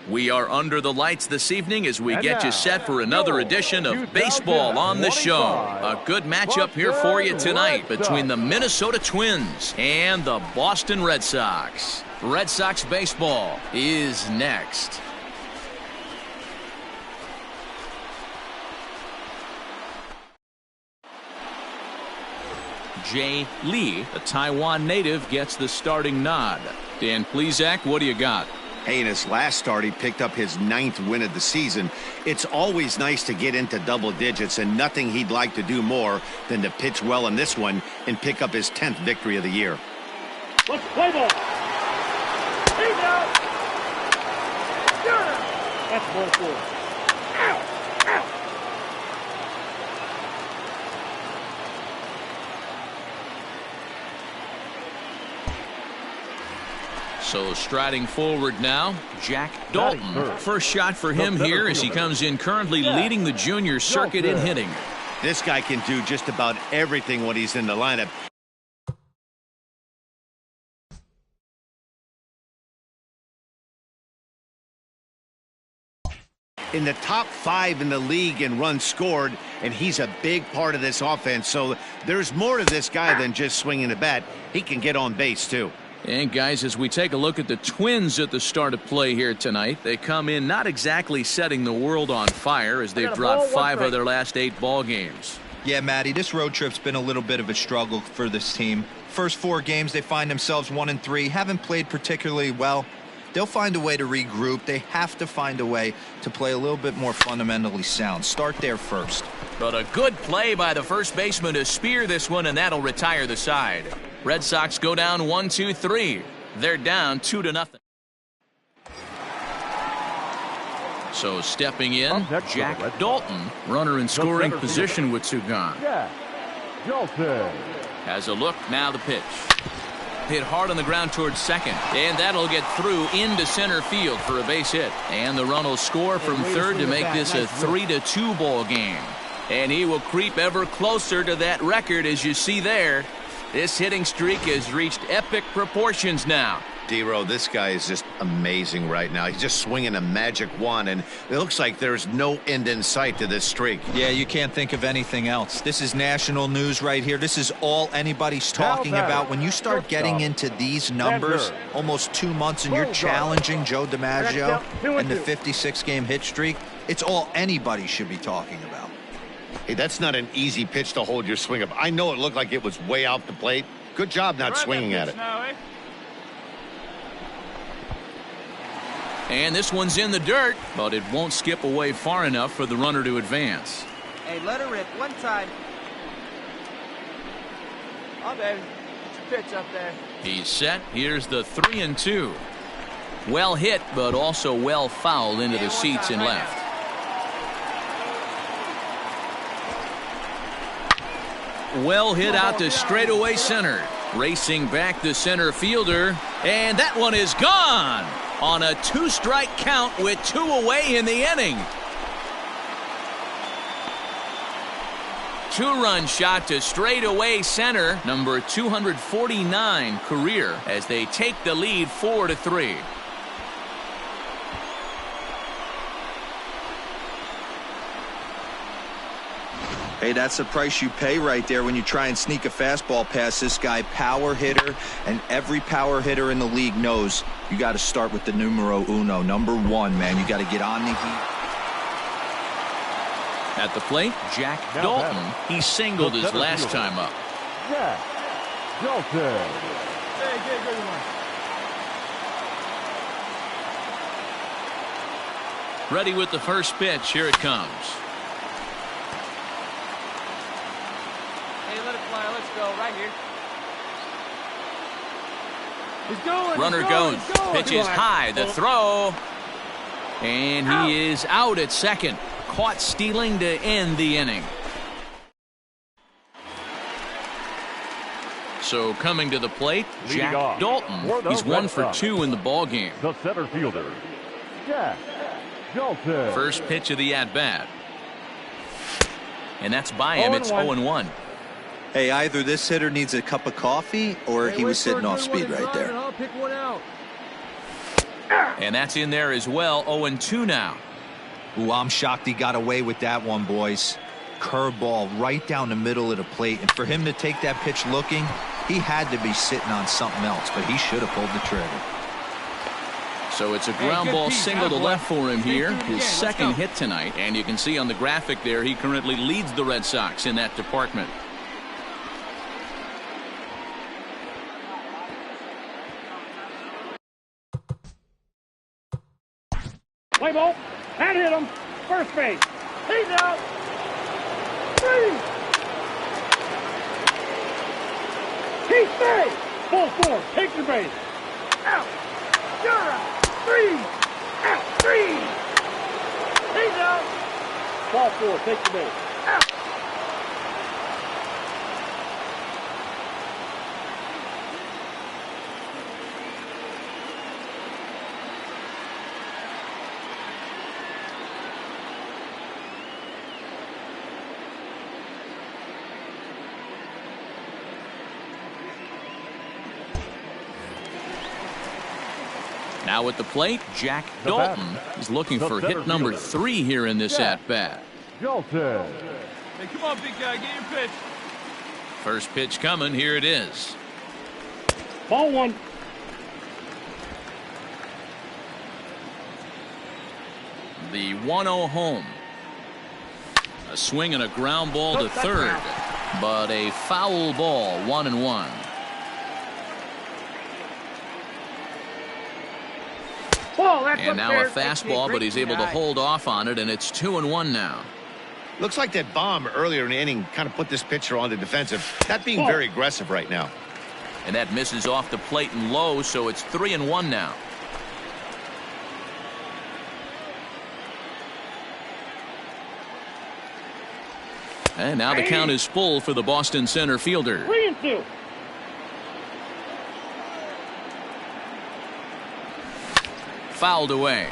We are under the lights this evening as we get you set for another edition of Baseball on the Show. A good matchup here for you tonight between the Minnesota Twins and the Boston Red Sox. Red Sox baseball is next. Jay Lee, a Taiwan native, gets the starting nod. Dan Plesac, what do you got? Hey, in his last start, he picked up his 9th win of the season. It's always nice to get into double digits, and nothing he'd like to do more than to pitch well in this one and pick up his 10th victory of the year. Let's play ball. He's out. That's ball 4. Out. Out. So striding forward now, Jack Dalton. First shot for him here as he comes in currently leading the junior circuit in hitting. This guy can do just about everything when he's in the lineup. In the top 5 in the league in runs scored, and he's a big part of this offense. So there's more to this guy than just swinging the bat. He can get on base, too. And guys, as we take a look at the Twins at the start of play here tonight, they come in not exactly setting the world on fire as they've dropped 5 of their last 8 ball games. Yeah, Matty, this road trip's been a little bit of a struggle for this team. First 4 games, they find themselves 1-3, haven't played particularly well. They'll find a way to regroup. They have to find a way to play a little bit more fundamentally sound. Start there first. But a good play by the first baseman to spear this one, and that'll retire the side. Red Sox go down 1-2-3. They're down 2-0. So stepping in, Jack Dalton, runner in scoring position with Sugan. Has a look, now the pitch. Hit hard on the ground towards second, and that'll get through into center field for a base hit. And the run will score from third to make this a 3-2 ball game. And he will creep ever closer to that record, as you see there. This hitting streak has reached epic proportions now. D-Row, this guy is just amazing right now. He's just swinging a magic wand, and it looks like there's no end in sight to this streak. Yeah, you can't think of anything else. This is national news right here. This is all anybody's talking about. When you start getting into these numbers, almost 2 months, and you're challenging Joe DiMaggio and the 56-game hit streak, it's all anybody should be talking about. Hey, that's not an easy pitch to hold your swing up. I know it looked like it was way off the plate. Good job not swinging at it. And this one's in the dirt, but it won't skip away far enough for the runner to advance. Hey, let her rip one time. Oh, baby. Get your pitch up there. He's set. Here's the 3-2. Well hit, but also well fouled into the seats and left. Well hit out to straightaway center. Racing back the center fielder, and that one is gone on a 2-strike count with 2 away in the inning. 2-run shot to straightaway center, number 249 career, as they take the lead 4-3. Hey, that's the price you pay right there when you try and sneak a fastball past this guy. Power hitter, and every power hitter in the league knows you got to start with the numero uno, number 1, man. You got to get on the heat. At the plate, Jack Dalton. He singled his last time up. Jack Dalton. Hey, good one. Ready with the first pitch. Here it comes. Let's go right here. He's going. Runner he's going. He's going. Pitch is high. The throw. And he is out at second. Caught stealing to end the inning. So coming to the plate, Jack Dalton. He's 1 for 2 in the ball game. The center fielder, Jack Dalton. First pitch of the at-bat. And that's by him. It's 0-1. Hey, either this hitter needs a cup of coffee or he was sitting off speed right there. I'll pick one out. And that's in there as well. 0-2 now. Ooh, I'm shocked he got away with that one, boys. Curveball right down the middle of the plate. And for him to take that pitch looking, he had to be sitting on something else, but he should have pulled the trigger. So it's a ground ball single to left for him here, his second hit tonight. And you can see on the graphic there, he currently leads the Red Sox in that department. Play ball. That hit him. First base. He's out. 3. He's safe. Ball 4. Take your base. Out. You're out. 3. Out. 3. He's out. Ball 4. Take your base. Out. Now at the plate, Jack Dalton is looking for hit number 3 here in this at-bat. Dalton. Hey, come on, big guy, get your pitch. First pitch coming, here it is. Ball 1. The 1-0 home. A swing and a ground ball to third, but a foul ball, 1-1. And now a fastball, but he's able to hold off on it, and it's 2-1 now. Looks like that bomb earlier in the inning kind of put this pitcher on the defensive. Not being very aggressive right now. And that misses off the plate and low, so it's 3-1 now. And now the count is full for the Boston center fielder. 3-2. Fouled away.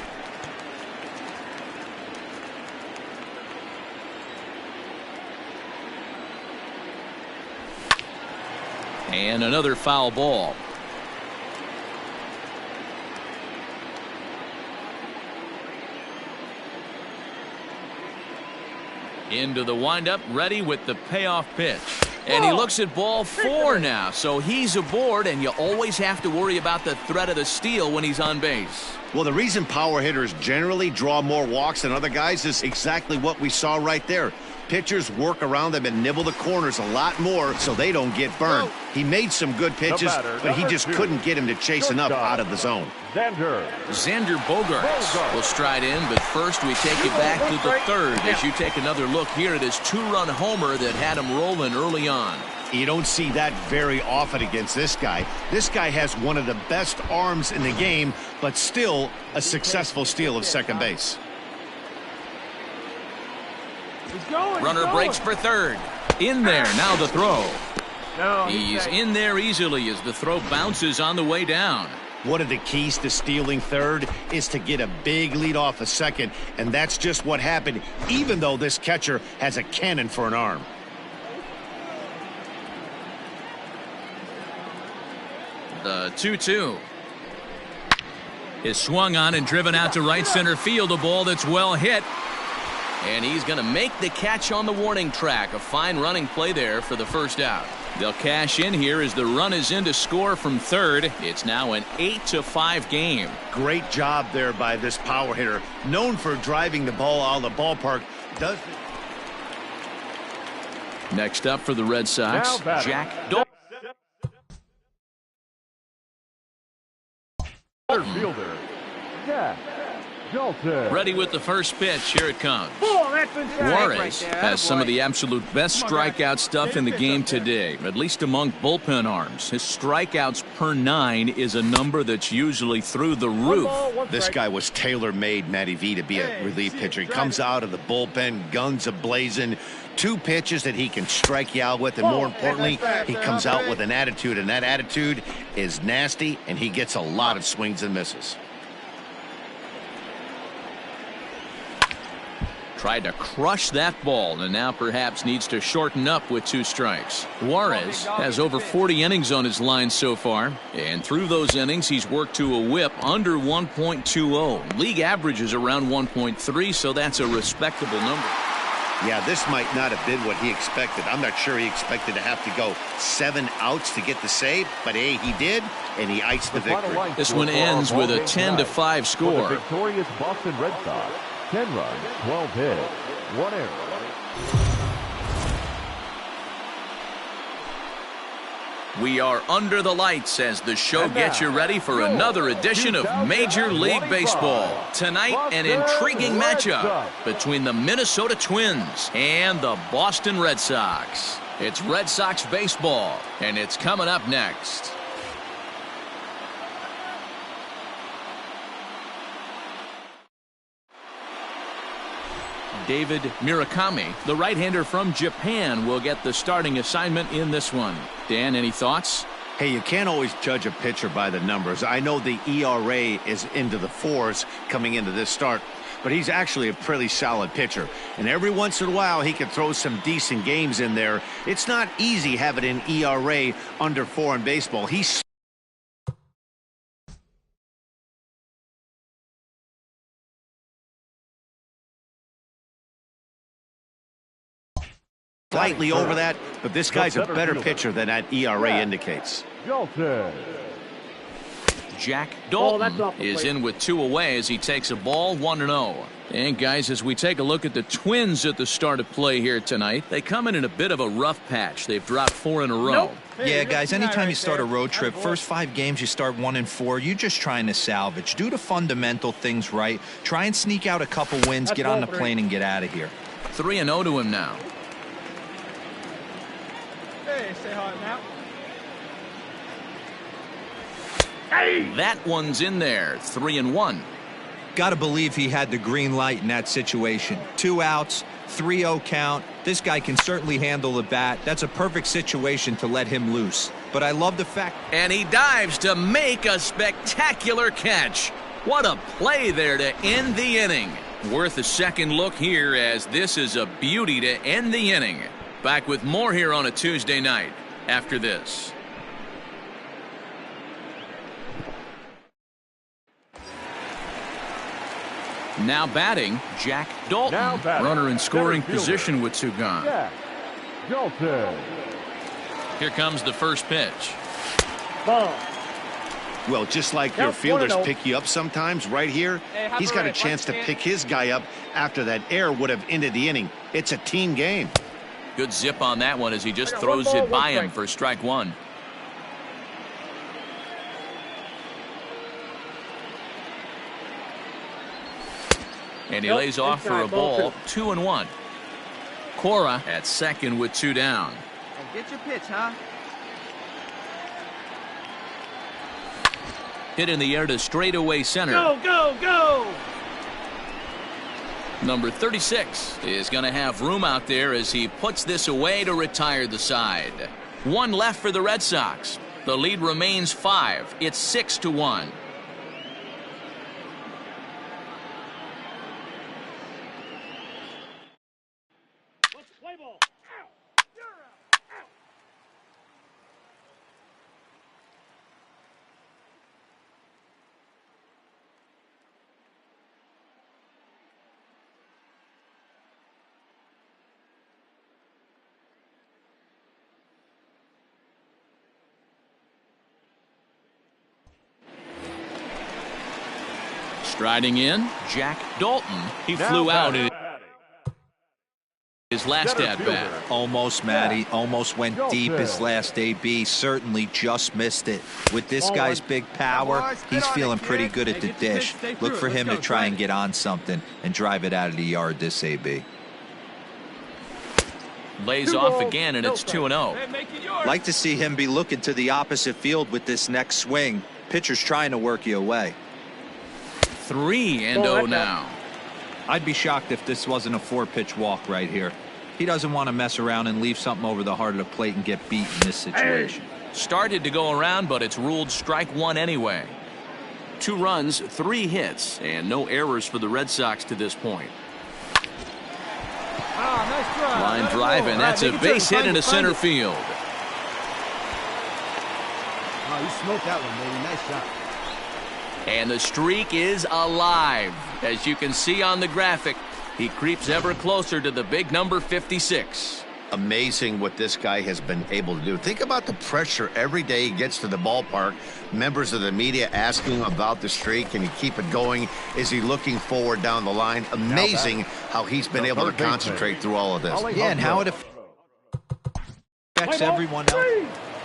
And another foul ball. Into the windup, ready with the payoff pitch. And he looks at ball 4 now, so he's aboard, and you always have to worry about the threat of the steal when he's on base. Well, the reason power hitters generally draw more walks than other guys is exactly what we saw right there. Pitchers work around them and nibble the corners a lot more so they don't get burned. He made some good pitches, but he just couldn't get him to chase enough out of the zone. Xander Bogaerts will stride in, but first we take you back to the third as you take another look here at his 2-run homer that had him rolling early on. You don't see that very often against this guy. This guy has one of the best arms in the game, but still a successful steal of second base. Runner breaks for third. In there, now the throw. He's in there easily as the throw bounces on the way down. One of the keys to stealing third is to get a big lead off a second, and that's just what happened, even though this catcher has a cannon for an arm. The 2-2 is swung on and driven out to right center field, a ball that's well hit. And he's going to make the catch on the warning track. A fine running play there for the first out. They'll cash in here as the run is in to score from third. It's now an 8-5 game. Great job there by this power hitter. Known for driving the ball out of the ballpark. Next up for the Red Sox, Jack Dalton. Fielder, Jack Dalton. Ready with the first pitch. Here it comes. Juarez has some of the absolute best strikeout stuff in the game today, at least among bullpen arms. His strikeouts per 9 is a number that's usually through the roof. This guy was tailor-made, Matty V, to be a relief pitcher. He comes out of the bullpen, guns a-blazing, 2 pitches that he can strike you out with, and more importantly, he comes out with an attitude, and that attitude is nasty, and he gets a lot of swings and misses. Tried to crush that ball and now perhaps needs to shorten up with 2 strikes. Juarez has over 40 innings on his line so far, and through those innings he's worked to a whip under 1.20. League average is around 1.3, so that's a respectable number. Yeah, this might not have been what he expected. I'm not sure he expected to have to go 7 outs to get the save, but hey, he did, and he iced the victory. This one ends with a 10-5 score. The victorious Boston Red Sox. 10 runs, 12 hits, 1 error. We are under the lights as the show gets you ready for another edition of Major League Baseball. Tonight, an intriguing matchup between the Minnesota Twins and the Boston Red Sox. It's Red Sox baseball, and it's coming up next. David Murakami, the right-hander from Japan, will get the starting assignment in this one. Dan, any thoughts? Hey, you can't always judge a pitcher by the numbers. I know the ERA is into the 4s coming into this start, but he's actually a pretty solid pitcher. And every once in a while, he can throw some decent games in there. It's not easy having an ERA under 4 in baseball. He's slightly over that, but this guy's a better pitcher than that ERA indicates. Jack Dalton is in with 2 away as he takes a ball 1-0. And guys, as we take a look at the Twins at the start of play here tonight, they come in a bit of a rough patch. They've dropped 4 in a row. Yeah, guys, anytime you start a road trip, first 5 games you start 1-4, you're just trying to salvage. Do the fundamental things right. Try and sneak out a couple wins, get on the plane, and get out of here. 3-0 to him now. Hey, stay hot now. That one's in there. 3-1. Gotta believe he had the green light in that situation. 2 outs, 3-0 count. This guy can certainly handle the bat. That's a perfect situation to let him loose. But I love the fact. And he dives to make a spectacular catch. What a play there to end the inning. Worth a second look here, as this is a beauty to end the inning. Back with more here on a Tuesday night after this. Now batting, Jack Dalton. Runner in scoring position with 2 gone. Here comes the first pitch. Ball. Well, just like your fielders pick you up sometimes, right here, he's got a chance to pick his guy up after that error would have ended the inning. It's a team game. Good zip on that one as he just throws it by him for strike 1. And he lays off for a ball. 2-1. Cora at second with 2 down. Get your pitch, huh? Hit in the air to straightaway center. Go, go, go! Number 36 is going to have room out there as he puts this away to retire the side. 1 left for the Red Sox. The lead remains 5. It's 6-1. Play ball. Striding in, Jack Dalton. He flew out in his last at-bat. Almost, Matty. Almost went deep his last AB. Certainly just missed it. With this guy's big power, he's feeling pretty good at the dish. Look for him to try and get on something and drive it out of the yard this AB. Lays off again, and it's 2-0. Like to see him be looking to the opposite field with this next swing. Pitcher's trying to work you away. 3-0 now. I'd be shocked if this wasn't a 4-pitch walk right here. He doesn't want to mess around and leave something over the heart of the plate and get beat in this situation. Started to go around, but it's ruled strike 1 anyway. 2 runs, 3 hits, and no errors for the Red Sox to this point. Nice try. Line drive, and that's a base hit into center field. Oh, you smoked that one, baby. Nice shot. And the streak is alive. As you can see on the graphic, he creeps ever closer to the big number 56. Amazing what this guy has been able to do. Think about the pressure every day he gets to the ballpark. Members of the media asking him about the streak. Can he keep it going? Is he looking forward down the line? Amazing how he's been able to concentrate through all of this. Yeah, and how it affects everyone else.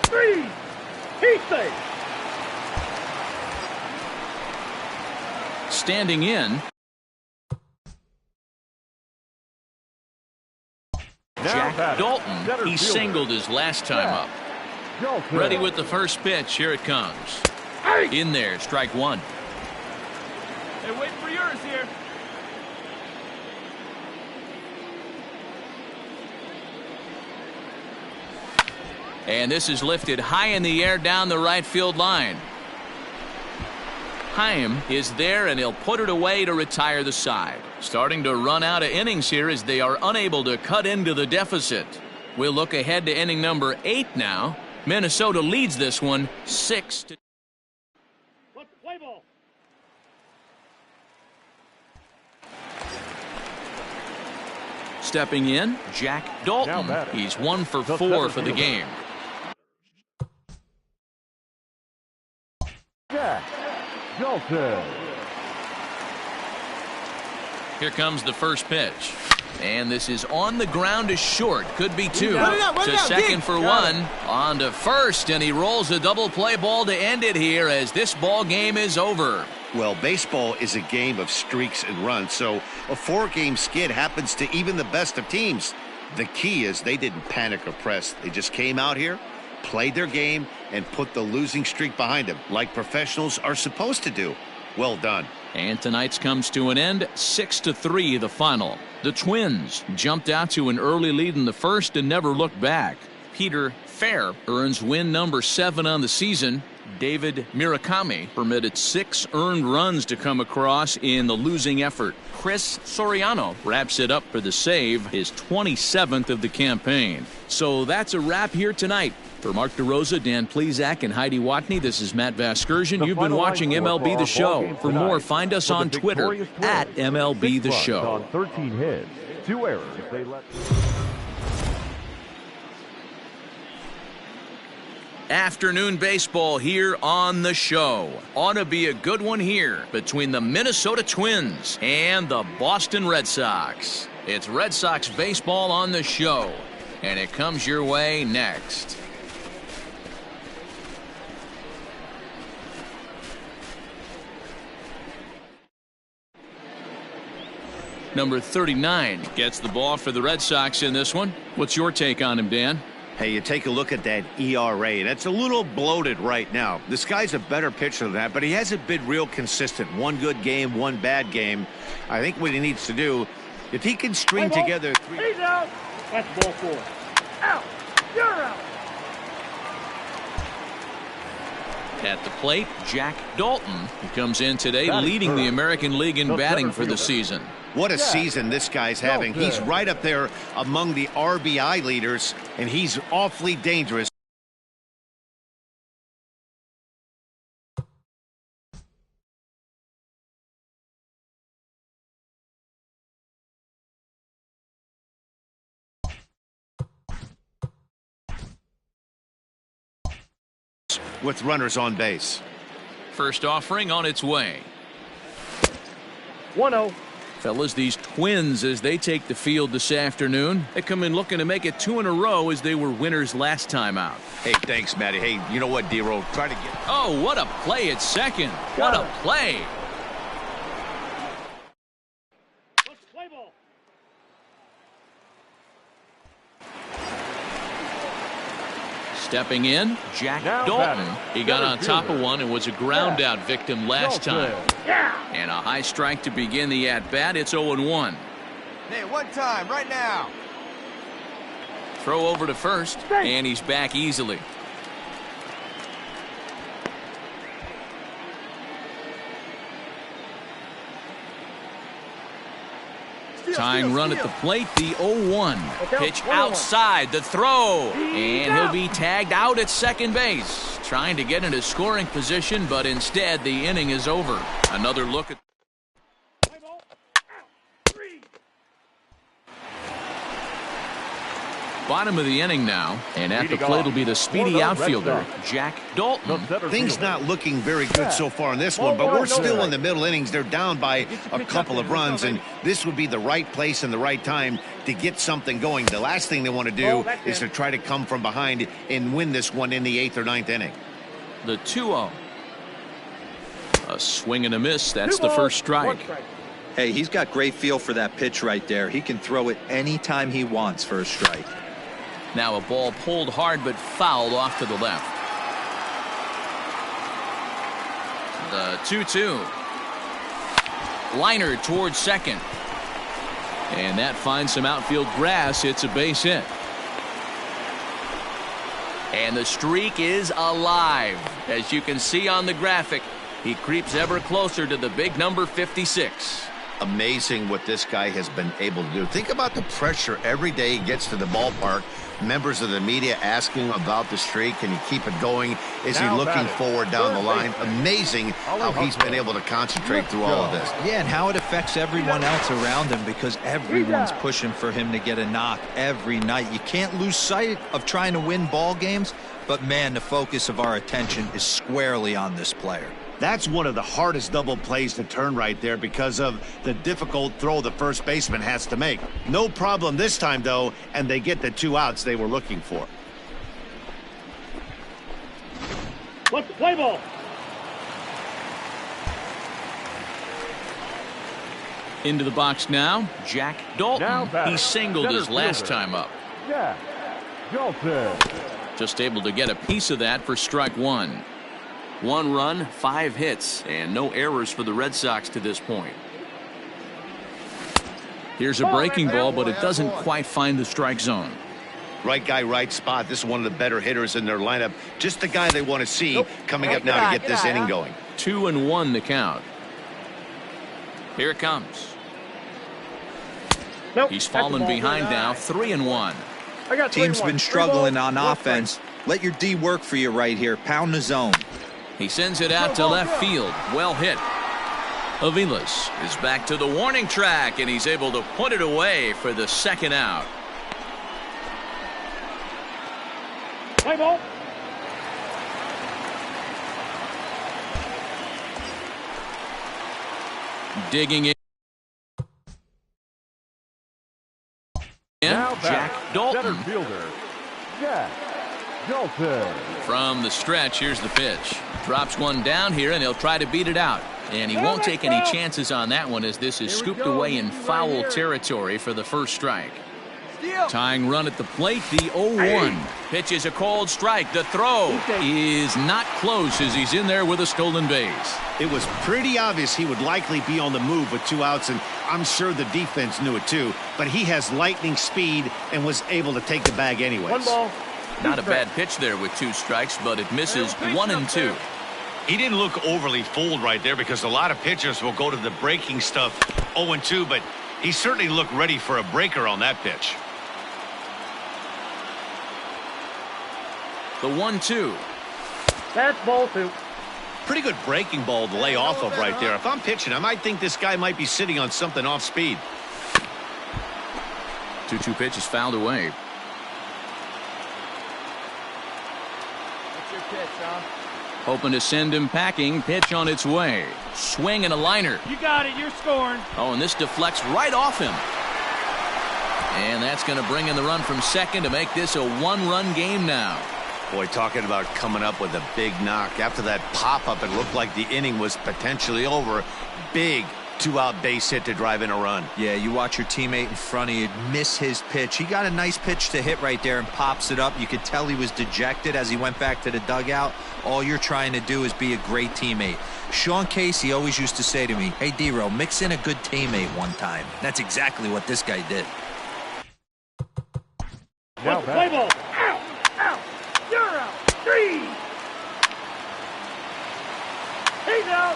Three. He's safe. Standing in, Jack Dalton. He singled his last time up. Ready with the first pitch. Here it comes. In there, strike one. Hey, waiting for yours here. And this is lifted high in the air down the right field line. Chaim is there, and he'll put it away to retire the side. Starting to run out of innings here as they are unable to cut into the deficit. We'll look ahead to inning number 8 now. Minnesota leads this one 6-2. What's the play ball? Stepping in, Jack Dalton. He's 1 for 4 for the game. Jack Dalton. Here comes the first pitch. And this is on the ground to short. Could be 2. To second for 1. On to first, and he rolls a double play ball to end it here as this ball game is over. Well, baseball is a game of streaks and runs, so a 4-game skid happens to even the best of teams. The key is they didn't panic or press. They just came out here, played their game, and put the losing streak behind them, like professionals are supposed to do. Well done. And tonight's comes to an end, 6-3 the final. The Twins jumped out to an early lead in the first and never looked back. Peter Fair earns win number 7 on the season. David Murakami permitted 6 earned runs to come across in the losing effort. Chris Soriano wraps it up for the save, his 27th of the campaign. So that's a wrap here tonight. For Mark DeRosa, Dan Plesac, and Heidi Watney, this is Matt Vasgersian. You've been watching MLB The Show. For more, find us on Twitter at MLB The Show. On 13 hits, 2 errors. They let... Afternoon baseball here on the show. Ought to be a good one here between the Minnesota Twins and the Boston Red Sox. It's Red Sox baseball on the show, and it comes your way next. Number 39 gets the ball for the Red Sox in this one. What's your take on him, Dan? Hey, you take a look at that ERA. That's a little bloated right now. This guy's a better pitcher than that, but he hasn't been real consistent. 1 good game, 1 bad game. I think what he needs to do, if he can string together 3... He's out. That's ball 4. Out. You're out. At the plate, Jack Dalton, who comes in today leading the American League in batting for the season. What a season this guy's having. He's right up there among the RBI leaders, and he's awfully dangerous. With runners on base. First offering on its way. 1-0. Fellas, these Twins, as they take the field this afternoon, they come in looking to make it 2 in a row as they were winners last time out. Hey, thanks, Matty. Hey, you know what, D-Roll? Try to get... Oh, what a play at second. What a play. What's the play ball? Stepping in, Jack Dalton. He got on top of one and was a ground out victim last time. And a high strike to begin the at-bat. It's 0-1. Hey, one time, right now. Throw over to first, and he's back easily. Tying run at the plate, the 0-1. Pitch outside, the throw. And he'll be tagged out at second base. Trying to get into scoring position, but instead the inning is over. Another look at... Bottom of the inning now, and at the plate will be the speedy outfielder, Jack Dalton. Things not looking very good so far in this one, but we're still in the middle innings. They're down by a couple of runs, and this would be the right place and the right time to get something going. The last thing they want to do is to try to come from behind and win this one in the 8th or 9th inning. The 2-0. A swing and a miss. That's the first strike. Hey, he's got great feel for that pitch right there. He can throw it anytime he wants for a strike. Now a ball pulled hard but fouled off to the left. The 2-2. Liner towards second. And that finds some outfield grass. It's a base hit. And the streak is alive. As you can see on the graphic, he creeps ever closer to the big number 56. Amazing what this guy has been able to do. Think about the pressure every day he gets to the ballpark. Members of the media asking about the streak. Can he keep it going? Is he looking forward down the line? Amazing how he's been able to concentrate through all of this. Yeah, and how it affects everyone else around him, because everyone's pushing for him to get a knock every night. You can't lose sight of trying to win ball games, but man, the focus of our attention is squarely on this player. That's one of the hardest double plays to turn right there because of the difficult throw the first baseman has to make. No problem this time, though, and they get the 2 outs they were looking for. What's the play ball? Into the box now, Jack Dalton. He singled his last time up. Jack Dalton. Just able to get a piece of that for strike 1. 1 run, 5 hits, and no errors for the Red Sox to this point. Here's a breaking ball, but it doesn't quite find the strike zone. Right guy, right spot. This is one of the better hitters in their lineup. Just the guy they want to see coming up now to get this inning going. 2-1 the count. Here it comes. He's fallen behind now, 3-1. Team's been struggling on offense. Let your D work for you right here. Pound the zone. He sends it out to left field. Well hit. Aviles is back to the warning track, and he's able to put it away for the second out. Play ball. Digging in. Jack Dalton. Center fielder, Jack Dalton. From the stretch, here's the pitch. Drops one down here, and he'll try to beat it out. And he won't take any chances on that one, as this is scooped away in foul territory for the first strike. Tying run at the plate, the 0-1. Pitch is a called strike. The throw is not close as he's in there with a stolen base. It was pretty obvious he would likely be on the move with 2 outs, and I'm sure the defense knew it too. But he has lightning speed and was able to take the bag anyways. 1 ball. Not a bad pitch there with 2 strikes, but it misses 1 and 2. He didn't look overly fooled right there, because a lot of pitchers will go to the breaking stuff 0-2, but he certainly looked ready for a breaker on that pitch. The 1-2. That's ball 2. Pretty good breaking ball to lay off of right there. If I'm pitching, I might think this guy might be sitting on something off speed. 2-2 pitch is fouled away. What's your pitch, Tom? Hoping to send him packing. Pitch on its way. Swing and a liner. You got it. You're scoring. Oh, and this deflects right off him. And that's going to bring in the run from second to make this a 1-run game now. Boy, talking about coming up with a big knock. After that pop-up, it looked like the inning was potentially over. Big 2-out base hit to drive in a run. Yeah, you watch your teammate in front of you miss his pitch. He got a nice pitch to hit right there and pops it up. You could tell he was dejected as he went back to the dugout. All you're trying to do is be a great teammate. Sean Casey always used to say to me, hey, D-Row, mix in a good teammate one time. That's exactly what this guy did. What's the play ball? Out! Out! You're out! 3! He's out!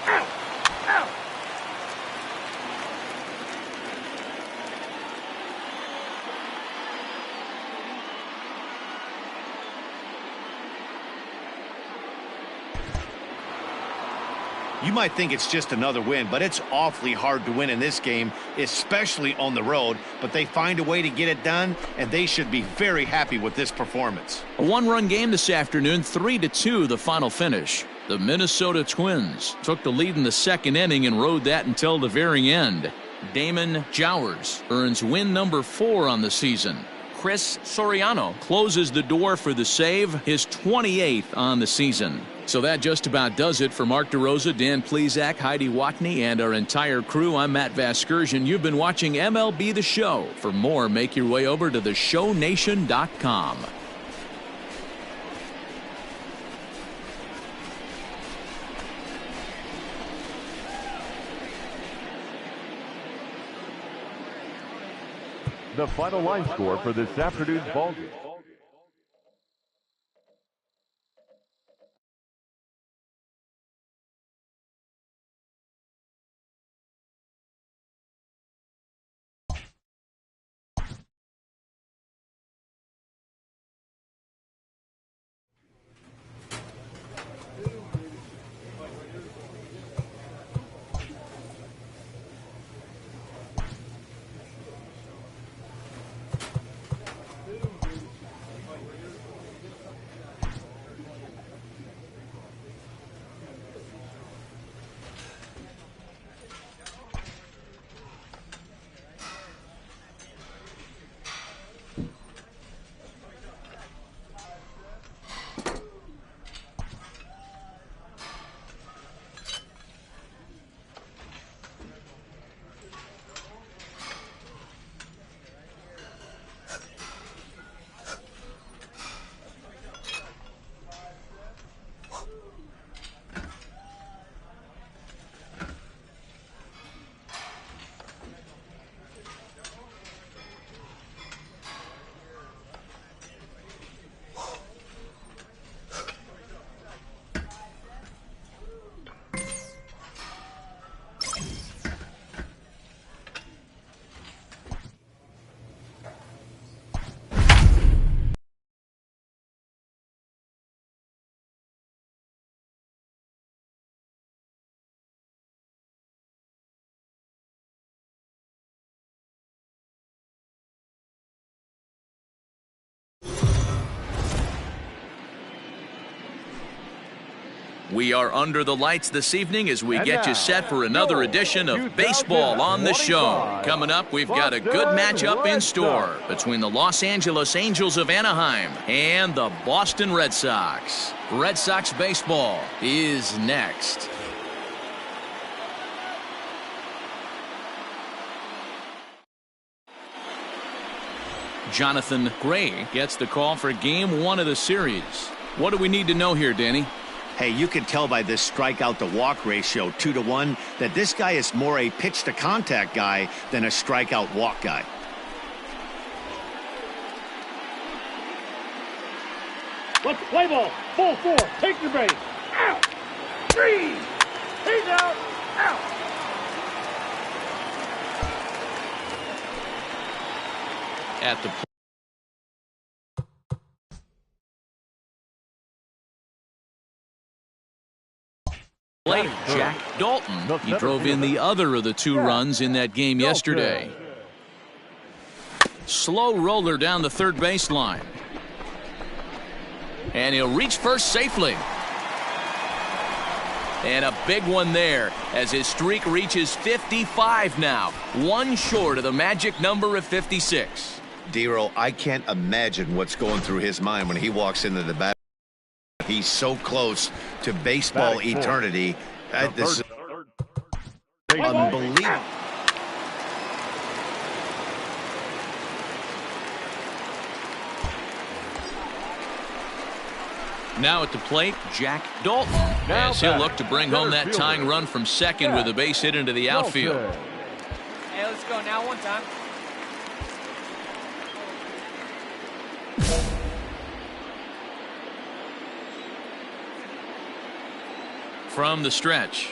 Out! Out! You might think it's just another win, but it's awfully hard to win in this game, especially on the road. But they find a way to get it done, and they should be very happy with this performance. A one-run game this afternoon, 3-2 the final finish. The Minnesota Twins took the lead in the second inning and rode that until the very end. Damon Jowers earns win number 4 on the season. Chris Soriano closes the door for the save, his 28th on the season. So that just about does it for Mark DeRosa, Dan Plesac, Heidi Watney, and our entire crew. I'm Matt Vasgersian. You've been watching MLB The Show. For more, make your way over to theshownation.com. The final line score for this afternoon's ballgame. We are under the lights this evening as we get you set for another edition of Baseball on the Show. Coming up, we've got a good matchup in store between the Los Angeles Angels of Anaheim and the Boston Red Sox. Red Sox baseball is next. Jonathan Gray gets the call for Game 1 of the series. What do we need to know here, Danny? Hey, you can tell by this strikeout to walk ratio 2-to-1 that this guy is more a pitch to contact guy than a strikeout walk guy. Let's play ball. Ball 4. Take your base. Out. 3. He's out. Out. At the plate, Jack Dalton. He drove in the other of the 2 runs in that game yesterday. Slow roller down the third baseline. And he'll reach first safely. And a big one there as his streak reaches 55 now. 1 short of the magic number of 56. D-Roll, I can't imagine what's going through his mind when he walks into the bat. He's so close to baseball eternity. This is unbelievable. Now at the plate, Jack Dalton, as he'll look to bring home that tying run from second with a base hit into the outfield. Hey, let's go now one time. From the stretch.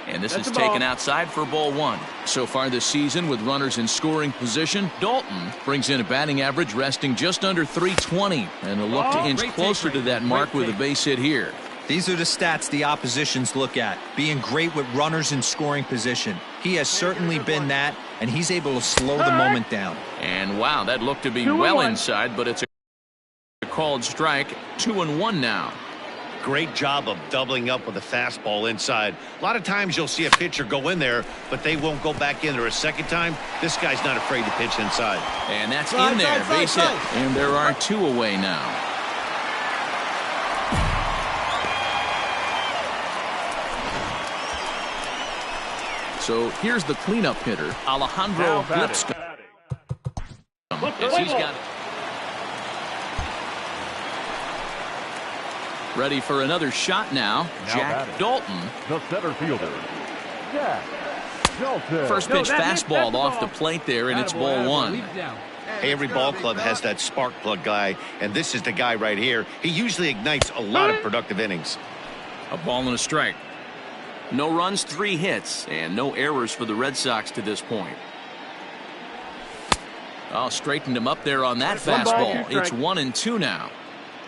And this is taken outside for ball 1. So far this season, with runners in scoring position, Dalton brings in a batting average resting just under 320. And he'll look to inch closer to that mark with a base hit here. These are the stats the oppositions look at. Being great with runners in scoring position. He has certainly been that, and he's able to slow the moment down. And wow, that looked to be well inside, but it's a called strike. 2-1 now. Great job of doubling up with a fastball inside. A lot of times you'll see a pitcher go in there, but they won't go back in there a second time. This guy's not afraid to pitch inside. And that's in there, base hit. And there are 2 away now. So here's the cleanup hitter, Alejandro Lipscomb. As he's got it. Ready for another shot now. Jack Dalton. The center fielder, Jack Dalton. First pitch fastball off the plate there, and it's ball 1. Every ball club has that spark plug guy, and this is the guy right here. He usually ignites a lot of productive innings. A ball and a strike. No runs, 3 hits, and no errors for the Red Sox to this point. Oh, straightened him up there on that fastball. It's 1-2 now.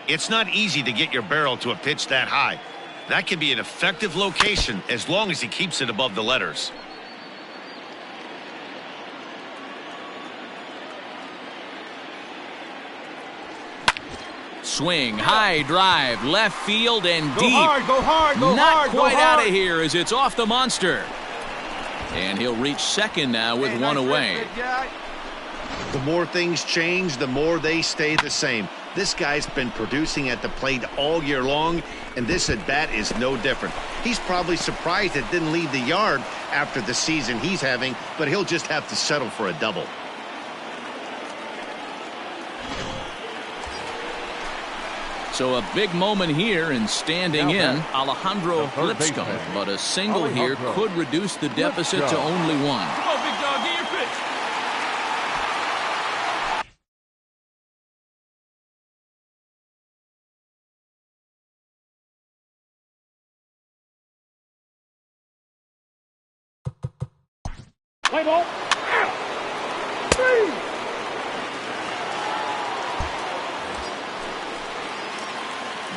It's not easy to get your barrel to a pitch that high. That can be an effective location as long as he keeps it above the letters. Swing, high drive, left field and deep. Go hard, Not quite out of here as it's off the monster. And he'll reach second now with 1 away. The more things change, the more they stay the same. This guy's been producing at the plate all year long, and this at bat is no different. He's probably surprised it didn't leave the yard after the season he's having, but he'll just have to settle for a double. So a big moment here, and standing in, Alejandro Lipscomb. But a single here could reduce the deficit to only 1. Come on, big dog, get your pitch. Play ball. Out. 3.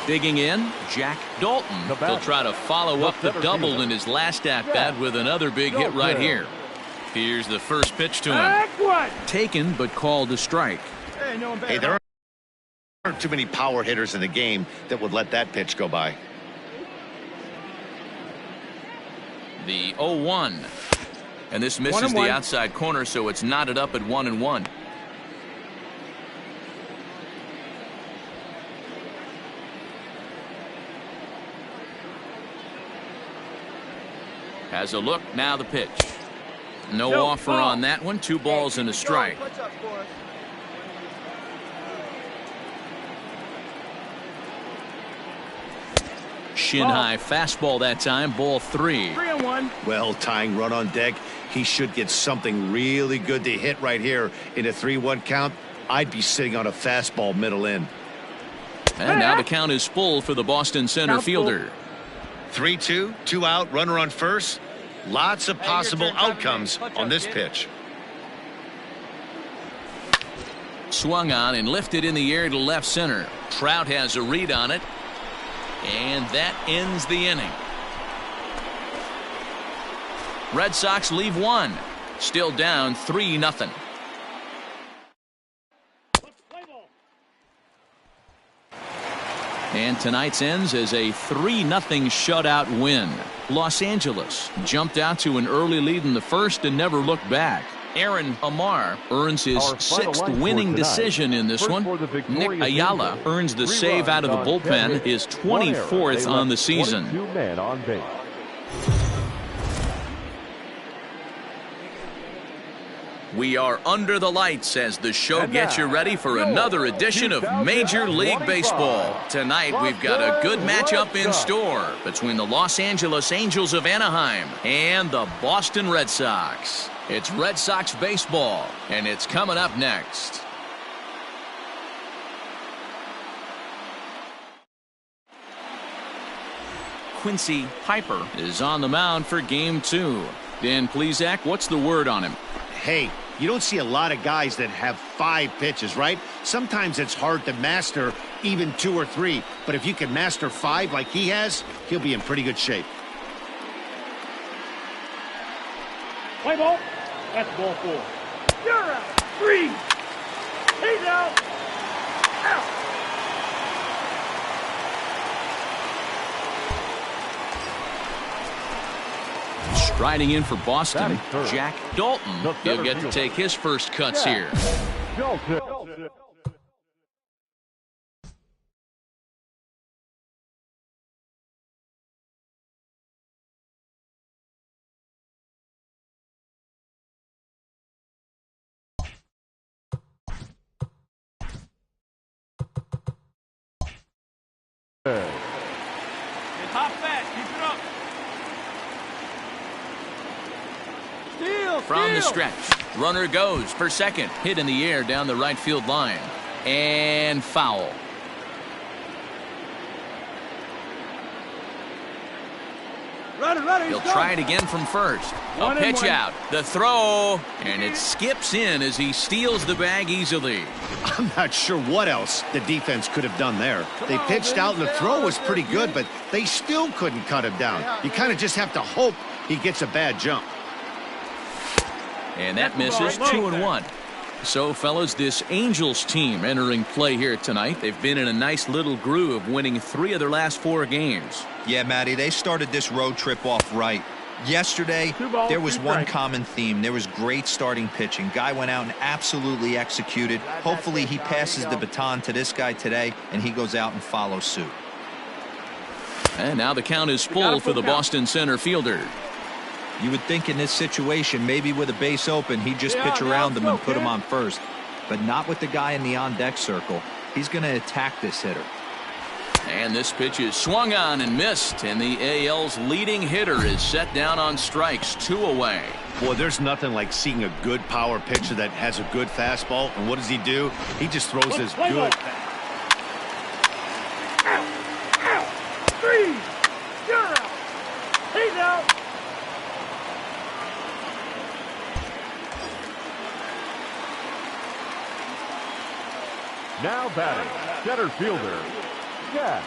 Digging in, Jack Dalton. He'll try to follow up the double in his last at-bat with another big hit right here. Here's the first pitch to him. Taken, but called a strike. Hey, there aren't too many power hitters in the game that would let that pitch go by. The 0-1. And this misses the outside corner, so it's knotted up at 1-1. Has a look, now the pitch. No offer on that one. 2 balls and a strike. Shin high fastball that time, ball 3. 3-1. Well, tying run on deck. He should get something really good to hit right here in a 3-1 count. I'd be sitting on a fastball middle in. And now the count is full for the Boston center fielder. 3-2, 2 out, runner on first. Lots of possible outcomes on this pitch. Swung on and lifted in the air to left center. Trout has a read on it. And that ends the inning. Red Sox leave 1. Still down 3-0. And tonight's ends as a 3-0 shutout win. Los Angeles jumped out to an early lead in the first and never looked back. Aaron Amar earns his 6th winning decision in this one. Nick Ayala earns the save out of the bullpen, his 24th on the season. We are under the lights as the show gets you ready for another edition of Major League Baseball. Tonight we've got a good matchup in store between the Los Angeles Angels of Anaheim and the Boston Red Sox. It's Red Sox baseball, and it's coming up next. Quincy Piper is on the mound for Game 2. Dan Plesac, what's the word on him? Hey, You don't see a lot of guys that have 5 pitches, right? Sometimes it's hard to master even 2 or 3. But if you can master 5 like he has, he'll be in pretty good shape. Play ball. That's ball 4. You're out. 3. He's out. Out. Striding in for Boston, Jack Dalton. He'll get to take his first cuts here. Hop fast. Keep it up. From the stretch, runner goes for second. Hit in the air down the right field line. And foul. He'll try it again from first. A pitch out. The throw. And it skips in as he steals the bag easily. I'm not sure what else the defense could have done there. They pitched out and the throw was pretty good, but they still couldn't cut him down. You kind of just have to hope he gets a bad jump. And that misses. 2-1. So, fellas, this Angels team entering play here tonight. They've been in a nice little groove, winning 3 of their last 4 games. Yeah, Matty, they started this road trip off right. Yesterday, there was one common theme. There was great starting pitching. Guy went out and absolutely executed. Hopefully he passes the baton to this guy today, and he goes out and follows suit. And now the count is full for the Boston center fielder. You would think in this situation, maybe with a base open, he'd just pitch around him and put him on first. But not with the guy in the on-deck circle. He's going to attack this hitter. And this pitch is swung on and missed. And the AL's leading hitter is set down on strikes. 2 away. Boy, there's nothing like seeing a good power pitcher that has a good fastball. And what does he do? He just throws his good. Out. Out. 3. You're out. He's out. Now batting, center fielder, Jack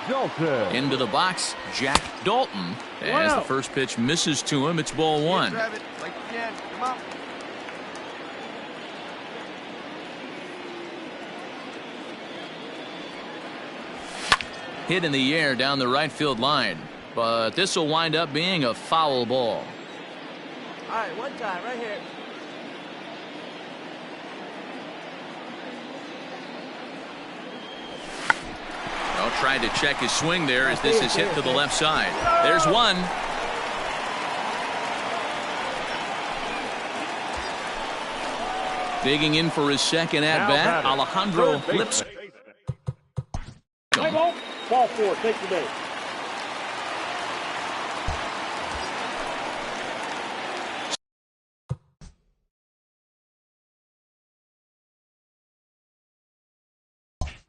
Dalton. Into the box, Jack Dalton. As the first pitch misses to him, it's ball 1. Grab it like you can. Come on. Hit in the air down the right field line. But this will wind up being a foul ball. All right, one time, right here. Tried to check his swing there as this is hit to the left side. There's one. Digging in for his second at-bat, Alejandro Lipscomb. Ball 4, take the base.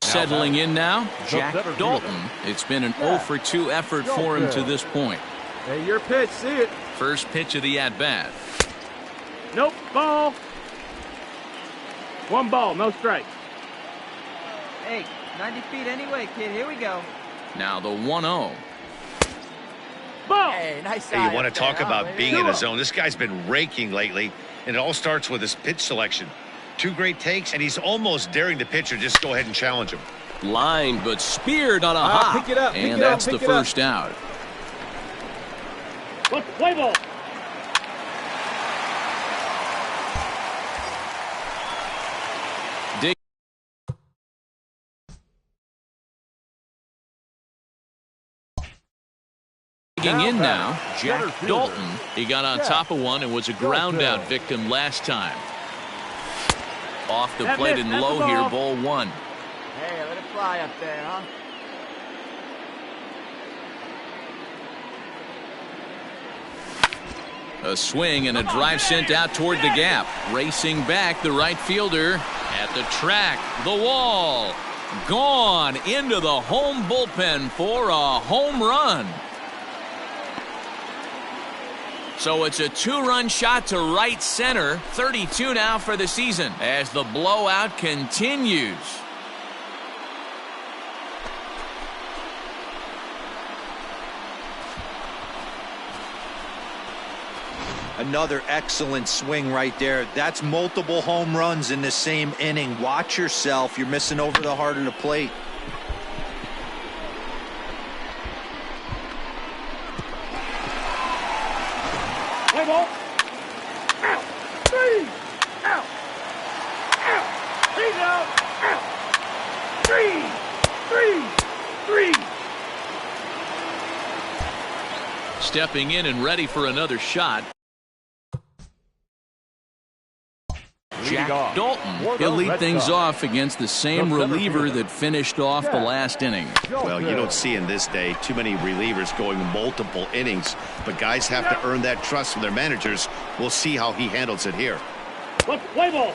Settling in now, Jack Dalton. It's been an 0-for-2 effort for him to this point. Hey, your pitch, see it. First pitch of the at-bat. Nope, ball. 1 ball, no strike. Hey, 90 feet anyway, kid. Here we go. Now the 1-0. Ball. Hey, nice Hey, you want to talk about being in the zone? This guy's been raking lately, and it all starts with his pitch selection. 2 great takes, and he's almost daring the pitcher just go ahead and challenge him. Lined but speared on a hop. Pick it up, and that's the first out. Let's play ball. Digging in now, Jack Dalton. He got on top of one and was a ground out victim last time. Off the plate and low here, ball 1. Hey, let it fly up there, huh? A swing and a drive sent out toward the gap. Racing back, the right fielder at the track, the wall. Gone into the home bullpen for a home run. So it's a 2-run shot to right center. 32 now for the season as the blowout continues. Another excellent swing right there. That's multiple home runs in the same inning. Watch yourself. You're missing over the heart of the plate. Play ball. Out. 3. Out. Out. He's out. Out. 3. 3. 3. Stepping in and ready for another shot. Jack Dalton. He'll lead things off against the same reliever that finished off the last inning. Well, you don't see in this day too many relievers going multiple innings, but guys have to earn that trust from their managers. We'll see how he handles it here. Let's play ball.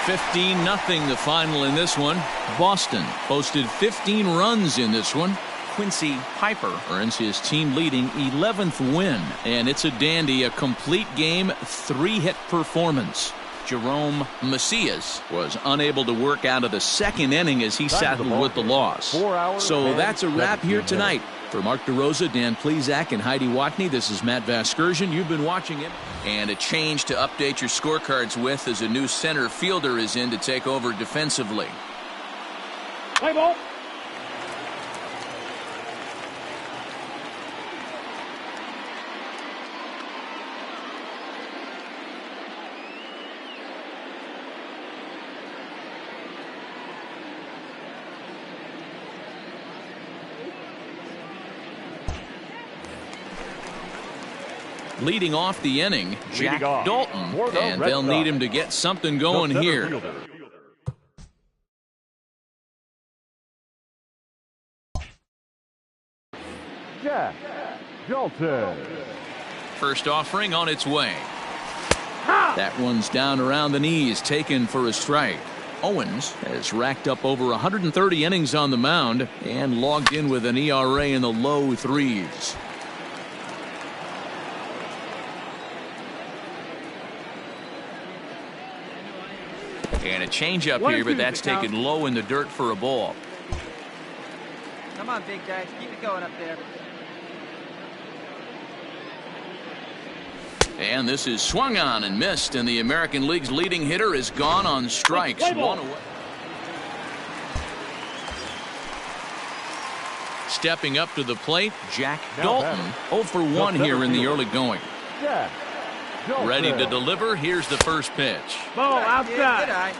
15-0 the final in this one. Boston posted 15 runs in this one. Quincy Piper earns his team-leading 11th win, and it's a dandy, a complete game, 3-hit performance. Jerome Macias was unable to work out of the second inning as he settled with the loss. So that's a wrap here tonight. For Mark DeRosa, Dan Plesac, and Heidi Watney, this is Matt Vasgersian. You've been watching it. And a change to update your scorecards with as a new center fielder is in to take over defensively. Play ball. Leading off the inning, Jack Dalton, and they'll need him to get something going here. Jack Dalton. First offering on its way. That one's down around the knees, taken for a strike. Owens has racked up over 130 innings on the mound and logged in with an ERA in the low 3s. And a changeup here, but that's taken low in the dirt for a ball. Come on, big guy. Keep it going up there. And this is swung on and missed, and the American League's leading hitter is gone on strikes. One away. Stepping up to the plate, Jack Dalton. 0 for 1 here in the early going. Ready to deliver. Here's the first pitch. Ball outside.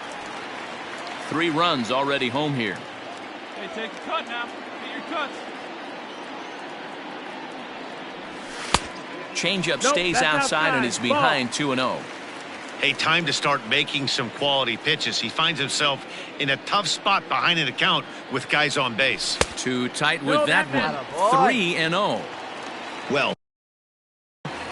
3 runs already home here. Hey, take a cut now. Get your cuts. Changeup stays outside and is behind 2-0. Hey, time to start making some quality pitches. He finds himself in a tough spot behind an account with guys on base. Too tight with that one. 3-0. Well,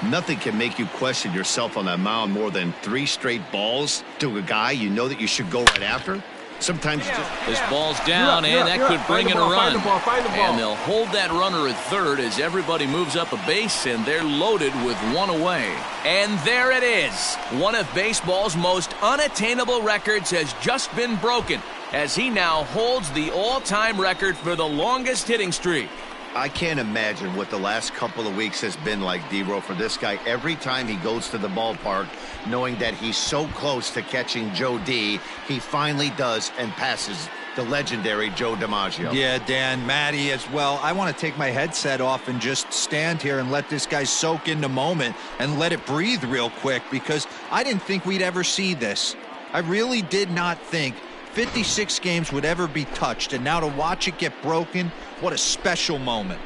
nothing can make you question yourself on that mound more than 3 straight balls to a guy you know that you should go right after. Sometimes this ball's down, and that could bring in a run. And they'll hold that runner at third as everybody moves up a base, and they're loaded with 1 away. And there it is. One of baseball's most unattainable records has just been broken, as he now holds the all-time record for the longest hitting streak. I can't imagine what the last couple of weeks has been like, D-Row, for this guy. Every time he goes to the ballpark, knowing that he's so close to catching Joe D, he finally does and passes the legendary Joe DiMaggio. Yeah, Dan, Matty as well. I want to take my headset off and just stand here and let this guy soak in the moment and let it breathe real quick, because I didn't think we'd ever see this. I really did not think 56 games would ever be touched, and now to watch it get broken, what a special moment.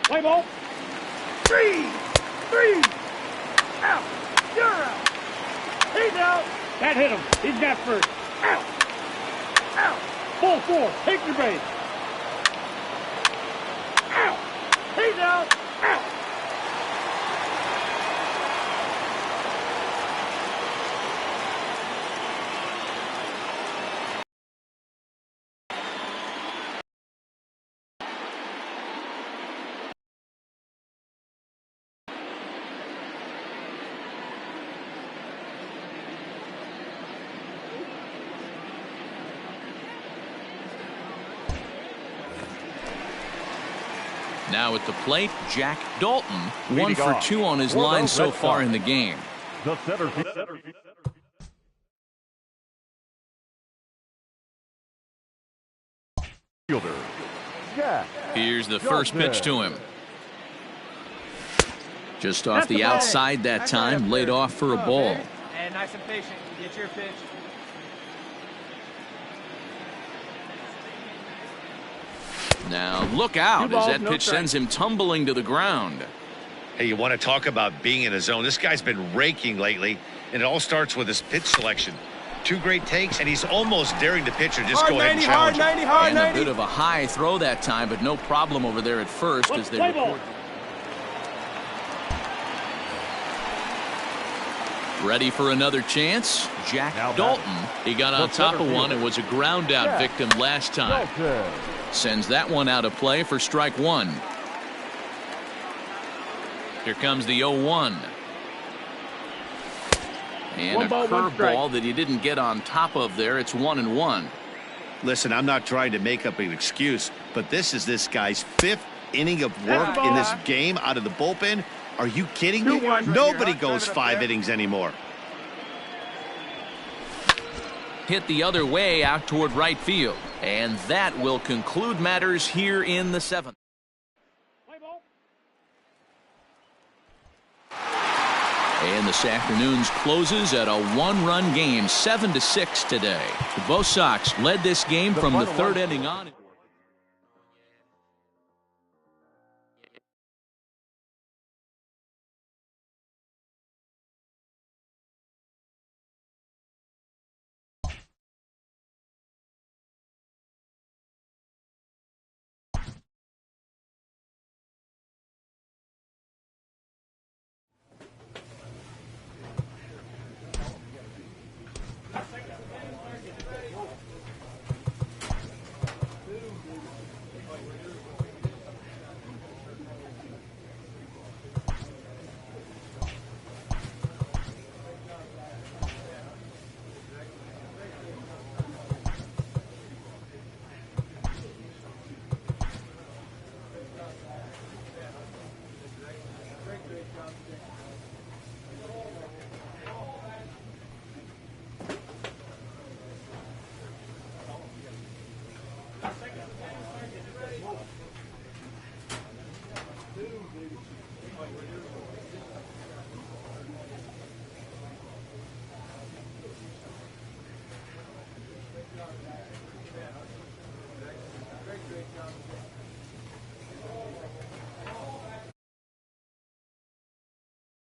Play ball. 3. Out. You're out. He's out. That hit him. He's got first. Out. Out. Ball 4. Take your base. Out. He's out. Out. Now at the plate, Jack Dalton, 1 Leading for off 2 on his for the line so Red far Sox. in the game. The center fielder, Jack. Here's the first Dalton. pitch to him. Just off the outside that time, laid off for a ball. And nice and patient. Get your pitch. Now look out as balls, that no pitch strike. sends him tumbling to the ground. Hey, you want to talk about being in a zone? This guy's been raking lately, and it all starts with his pitch selection. 2 great takes, and he's almost daring the pitcher just go ahead and challenge him. And a bit of a high throw that time, but no problem over there at first as they Play ball. record. Ready for another chance? Jack Now Dalton. He got on The top of center one fielder. and was a ground out Jack victim last time. Dalton. Sends that one out of play for strike 1. Here comes the 0-1. And One a ball, one strike. curveball that he didn't get on top of there. It's 1-1. Listen, I'm not trying to make up an excuse, but this is this guy's 5th inning of work in this game out of the bullpen. Are you kidding me? 2-1. Nobody goes 5 innings anymore. Hit the other way out toward right field. And that will conclude matters here in the 7th. Play ball. And this afternoon's closes at a 1-run game, 7-6 today. Both Sox led this game from the 3rd inning on.